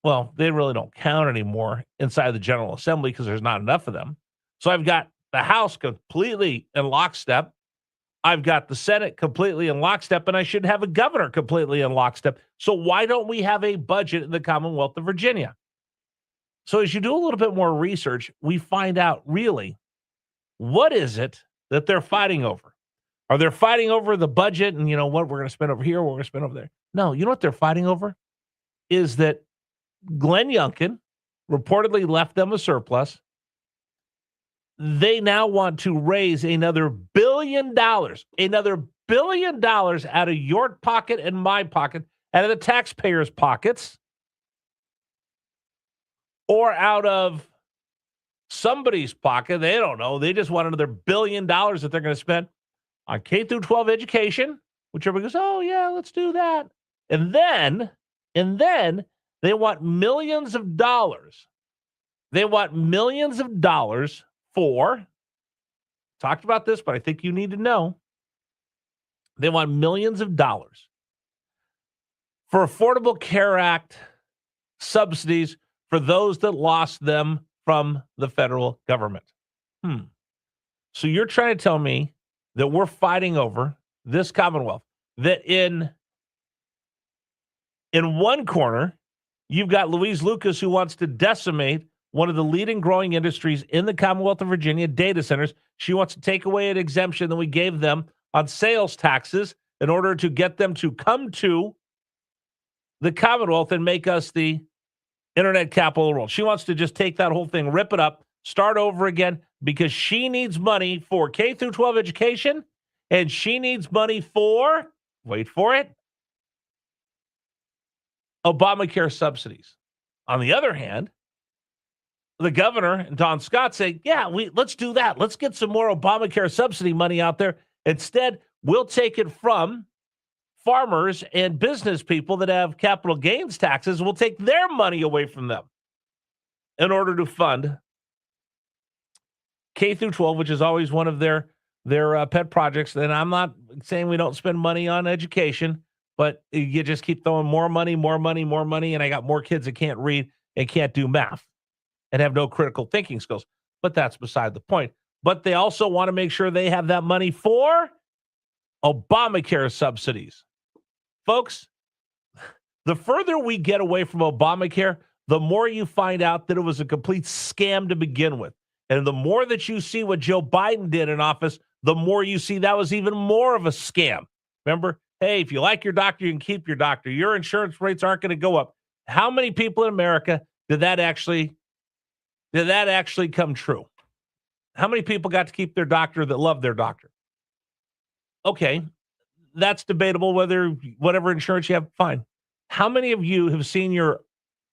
Well, they really don't count anymore inside the General Assembly because there's not enough of them. So I've got the House completely in lockstep. I've got the Senate completely in lockstep, and I should have a governor completely in lockstep. So why don't we have a budget in the Commonwealth of Virginia? So as you do a little bit more research, we find out really what is it that they're fighting over? Are they fighting over the budget and, what we're going to spend over here, what we're going to spend over there? No, you know what they're fighting over? Is that Glenn Youngkin reportedly left them a surplus. They now want to raise another $1 billion out of your pocket and my pocket, out of the taxpayers' pockets, or out of somebody's pocket. They don't know. They just want another $1 billion that they're going to spend on K through 12 education, which everybody goes, oh yeah, let's do that. And then they want millions of dollars. They want millions of dollars for, talked about this, but I think you need to know, they want millions of dollars for Affordable Care Act subsidies for those that lost them from the federal government. So you're trying to tell me that we're fighting over this Commonwealth, that in one corner, you've got Louise Lucas, who wants to decimate one of the leading growing industries in the Commonwealth of Virginia, data centers. She wants to take away an exemption that we gave them on sales taxes in order to get them to come to the Commonwealth and make us the internet capital of the world. She wants to just take that whole thing, rip it up, start over again, because she needs money for K through 12 education, and she needs money for, wait for it, Obamacare subsidies. On the other hand, the governor and Don Scott say, yeah, let's do that. Let's get some more Obamacare subsidy money out there. Instead, we'll take it from farmers and business people that have capital gains taxes. We'll take their money away from them in order to fund K through 12, which is always one of their pet projects. And I'm not saying we don't spend money on education, but you just keep throwing more money, and I got more kids that can't read and can't do math and have no critical thinking skills. But that's beside the point. But they also want to make sure they have that money for Obamacare subsidies. Folks, the further we get away from Obamacare, the more you find out that it was a complete scam to begin with. And the more that you see what Joe Biden did in office, the more you see that was even more of a scam. Remember, hey, if you like your doctor, you can keep your doctor. Your insurance rates aren't going to go up. How many people in America did that actually come true? How many people got to keep their doctor that loved their doctor? Okay, that's debatable, whatever insurance you have, fine. How many of you have seen your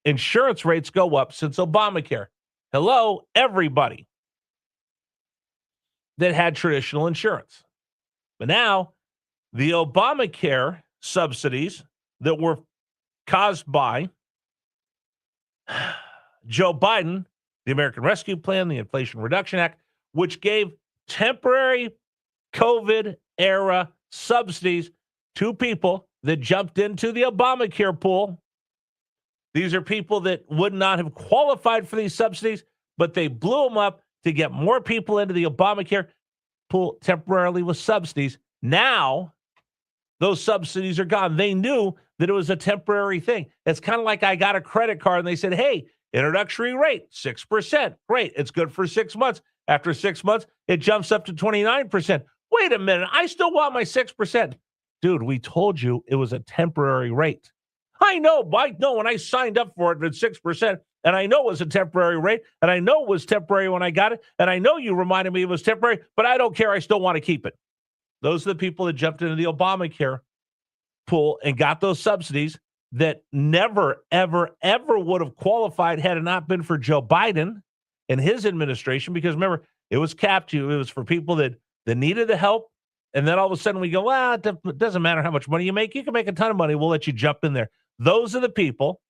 insurance rates go up since Obamacare? Hello, everybody that had traditional insurance. But now, the Obamacare subsidies that were caused by Joe Biden, the American Rescue Plan, the Inflation Reduction Act, which gave temporary COVID-era subsidies to people that jumped into the Obamacare pool. These are people that would not have qualified for these subsidies, but they blew them up to get more people into the Obamacare pool temporarily with subsidies. Now, those subsidies are gone. They knew that it was a temporary thing. It's kind of like I got a credit card and they said, hey, introductory rate, 6%. Great. It's good for 6 months. After 6 months, it jumps up to 29%. Wait a minute. I still want my 6%. Dude, we told you it was a temporary rate. I know when I signed up for it at 6%, and I know it was a temporary rate, and I know it was temporary when I got it, and I know you reminded me it was temporary, but I don't care. I still want to keep it. Those are the people that jumped into the Obamacare pool and got those subsidies that never, ever, ever would have qualified had it not been for Joe Biden and his administration. Because remember, it was capped to, it was for people that needed the help. And then all of a sudden we go, well, it doesn't matter how much money you make. You can make a ton of money. We'll let you jump in there. Those are the people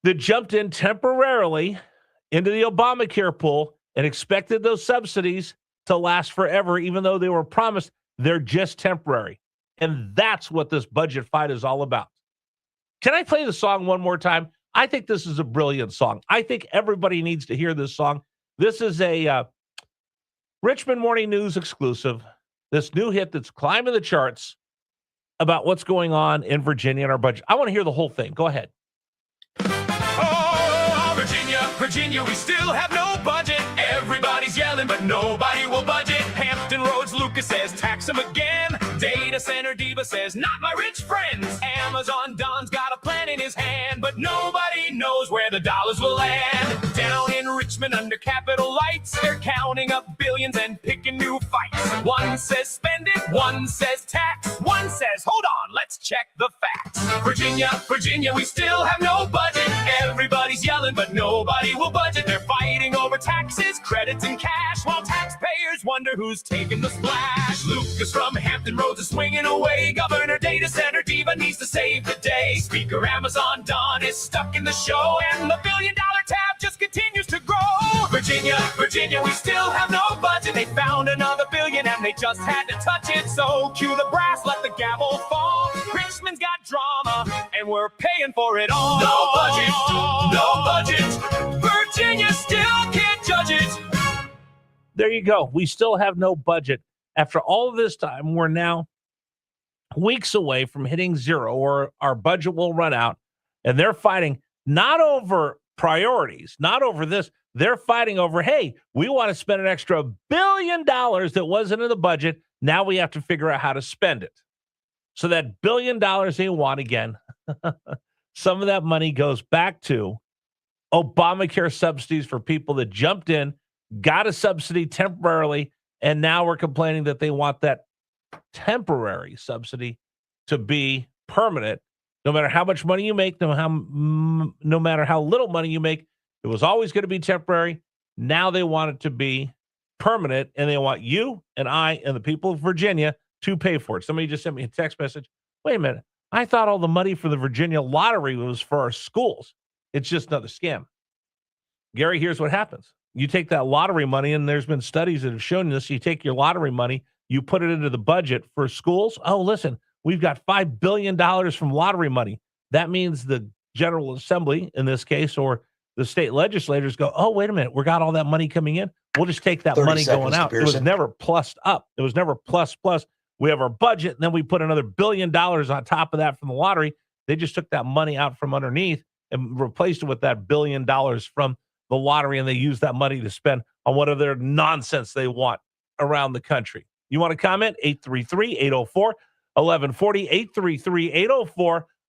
that jumped in temporarily into the Obamacare pool and expected those subsidies to last forever, even though they were promised they're just temporary. And that's what this budget fight is all about. Can I play the song one more time? I think this is a brilliant song. I think everybody needs to hear this song. This is a Richmond Morning News exclusive. This new hit that's climbing the charts about what's going on in Virginia and our budget. I want to hear the whole thing. Go ahead. Oh, Virginia, we still have no budget. Everybody's yelling, but nobody will budget. Hampton Roads, Lucas says, tax them again. Data Center Diva says, not my rich friends. Amazon Don's got a plan in his hand, but nobody knows where the dollars will land. Down in Richmond under Capitol Lights, they're counting up billions and picking new fights. One says spend it, one says tax, one says, hold on, let's check the facts. Virginia, we still have no budget. Everybody's yelling, but nobody will budget. They're fighting over taxes, credits, and cash, while taxpayers wonder who's taking the splash. Lucas from Hampton Roads is swinging away. Governor Data Center Diva needs to save the day. Speaker Amazon Don is stuck in the show, and the $1 billion tab just continues to grow. Virginia, we still have no budget. They found another billion and they just had to touch it. So cue the brass, let the gavel fall. Richmond's got drama and we're paying for it all. No budget. Virginia still can't judge it. There you go. We still have no budget. After all of this time, we're now weeks away from hitting zero, or our budget will run out. And they're fighting not over priorities, not over this. They're fighting over, hey, we want to spend an extra $1 billion that wasn't in the budget. Now we have to figure out how to spend it. So that $1 billion they want again, some of that money goes back to Obamacare subsidies for people that jumped in, got a subsidy temporarily, and now we're complaining that they want that temporary subsidy to be permanent. No matter how much money you make, no matter how little money you make, it was always going to be temporary. Now they want it to be permanent, and they want you and I and the people of Virginia to pay for it. Somebody just sent me a text message. Wait a minute. I thought all the money for the Virginia lottery was for our schools. It's just another scam. Gary, here's what happens. You take that lottery money, and there's been studies that have shown this. You take your lottery money, you put it into the budget for schools. Oh, listen, we've got $5 billion from lottery money. That means the General Assembly, in this case, or the state legislators go, oh, wait a minute, we got all that money coming in. We'll just take that money going out. It was never plussed up. It was never plus. We have our budget, and then we put another $1 billion on top of that from the lottery. They just took that money out from underneath and replaced it with that $1 billion from the lottery, and they use that money to spend on whatever nonsense they want around the country. You want to comment? 833-804-1140,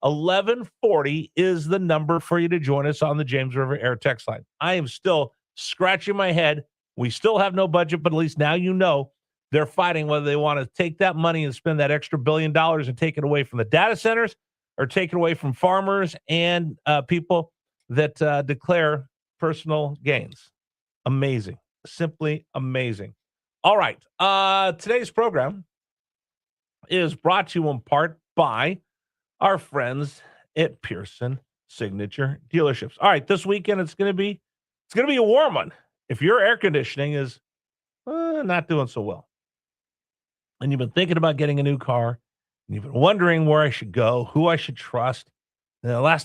833-804-1140 is the number for you to join us on the James River Air text line. I am still scratching my head. We still have no budget, but at least now you know they're fighting whether they want to take that money and spend that extra $1 billion and take it away from the data centers, or take it away from farmers and people that declare personal gains. Amazing. Simply amazing. All right. Today's program is brought to you in part by our friends at Pearson Signature Dealerships. All right. This weekend, it's going to be a warm one. If your air conditioning is not doing so well, and you've been thinking about getting a new car, and you've been wondering where I should go, who I should trust, the last